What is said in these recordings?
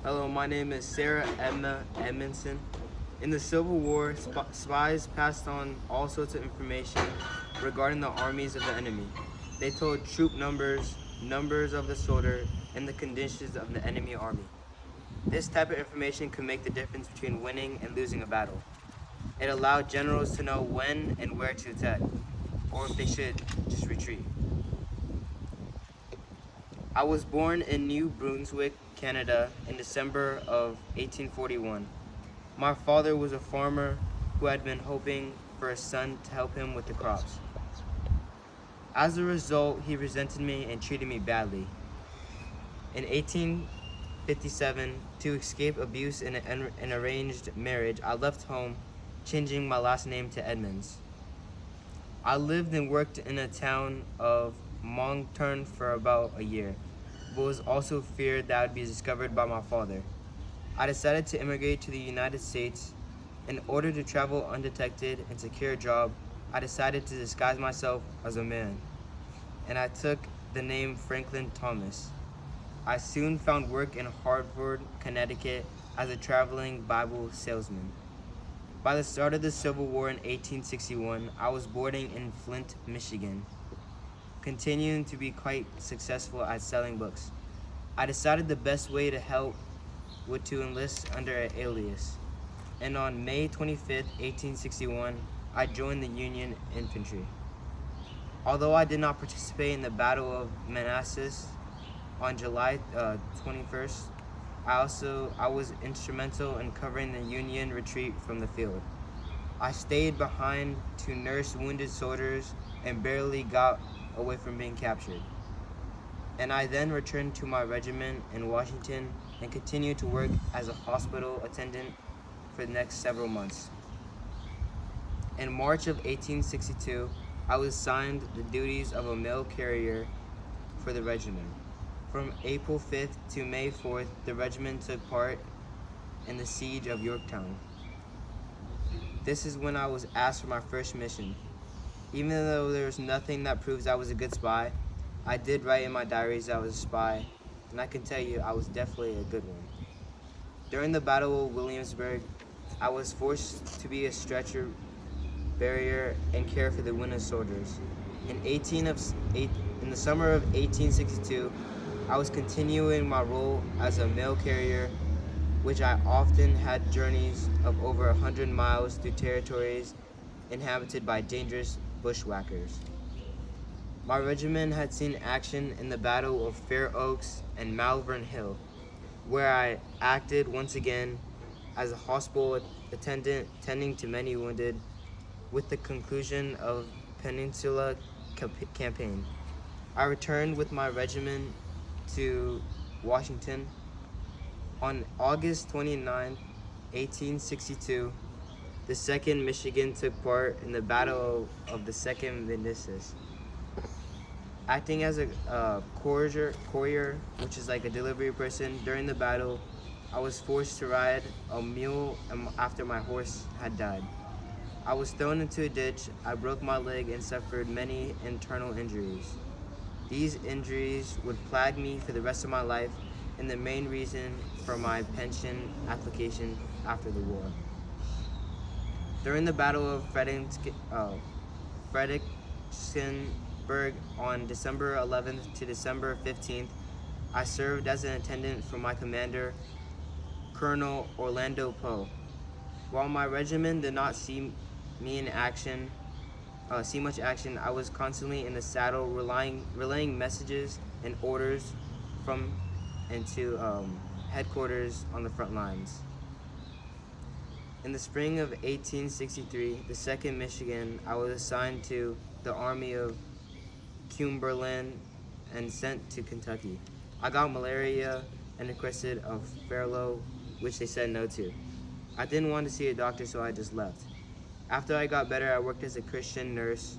Hello, my name is Sarah Edna Edmondson. In the Civil War, spies passed on all sorts of information regarding the armies of the enemy. They told troop numbers, numbers of the soldier, and the conditions of the enemy army. This type of information could make the difference between winning and losing a battle. It allowed generals to know when and where to attack, or if they should just retreat. I was born in New Brunswick, Canada in December of 1841. My father was a farmer who had been hoping for a son to help him with the crops. As a result, he resented me and treated me badly. In 1857, to escape abuse in an arranged marriage, I left home, changing my last name to Edmonds. I lived and worked in a town of Moncton for about a year, but was also feared that I would be discovered by my father. I decided to immigrate to the United States. In order to travel undetected and secure a job, I decided to disguise myself as a man, and I took the name Franklin Thomas. I soon found work in Hartford, Connecticut as a traveling Bible salesman. By the start of the Civil War in 1861, I was boarding in Flint, Michigan, continuing to be quite successful at selling books. I decided the best way to help would to enlist under an alias, and on May 25th, 1861, I joined the Union Infantry. Although I did not participate in the Battle of Manassas on July 21st, I was instrumental in covering the Union retreat from the field. I stayed behind to nurse wounded soldiers and barely got away from being captured. And I then returned to my regiment in Washington and continued to work as a hospital attendant for the next several months. In March of 1862, I was assigned the duties of a mail carrier for the regiment. From April 5th to May 4th, the regiment took part in the siege of Yorktown. This is when I was asked for my first mission. Even though there was nothing that proves I was a good spy, I did write in my diaries I was a spy, and I can tell you I was definitely a good one. During the Battle of Williamsburg, I was forced to be a stretcher barrier and care for the wounded soldiers. In the summer of 1862, I was continuing my role as a mail carrier, which I often had journeys of over 100 miles through territories inhabited by dangerous bushwhackers. My regiment had seen action in the Battle of Fair Oaks and Malvern Hill, where I acted once again as a hospital attendant tending to many wounded. With the conclusion of Peninsula Campaign, I returned with my regiment to Washington. On August 29, 1862, the 2nd Michigan took part in the Battle of the Second Manassas. Acting as a courier, which is like a delivery person, during the battle, I was forced to ride a mule after my horse had died. I was thrown into a ditch, I broke my leg, and suffered many internal injuries. These injuries would plague me for the rest of my life, and the main reason for my pension application after the war. During the Battle of Fredericksburg on December 11th to December 15th, I served as an attendant for my commander, Colonel Orlando Poe. While my regiment did not see much action, I was constantly in the saddle, relaying messages and orders from and to headquarters on the front lines. In the spring of 1863, the 2nd Michigan, I was assigned to the Army of Cumberland and sent to Kentucky. I got malaria and requested a furlough, which they said no to. I didn't want to see a doctor, so I just left. After I got better, I worked as a Christian nurse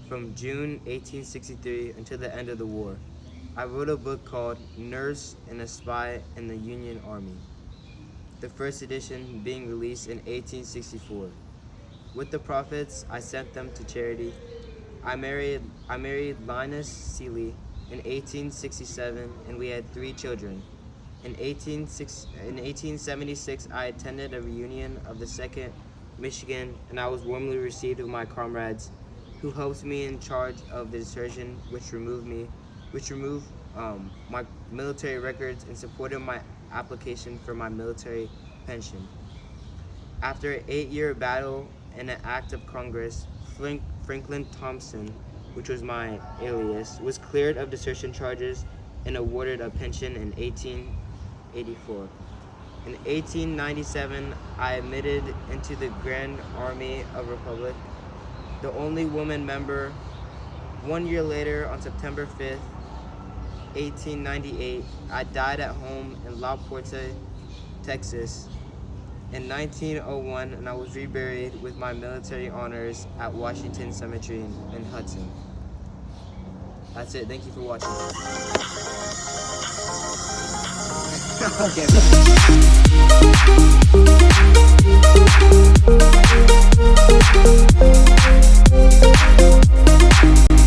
from June 1863 until the end of the war. I wrote a book called Nurse and a Spy in the Union Army, the first edition being released in 1864. With the profits, I sent them to charity. I married Linus Seeley in 1867, and we had 3 children. In 1876, I attended a reunion of the 2nd Michigan, and I was warmly received with my comrades, who helped me in charge of the desertion, which removed my military records and supported my application for my military pension. After an 8-year battle and an act of Congress, Franklin Thompson, which was my alias, was cleared of desertion charges and awarded a pension in 1884. In 1897, I admitted into the Grand Army of Republic, the only woman member. 1 year later, on September 5th, 1898, I died at home in La Porte, Texas. In 1901, and I was reburied with my military honors at Washington Cemetery in Hudson. That's it. Thank you for watching. Okay.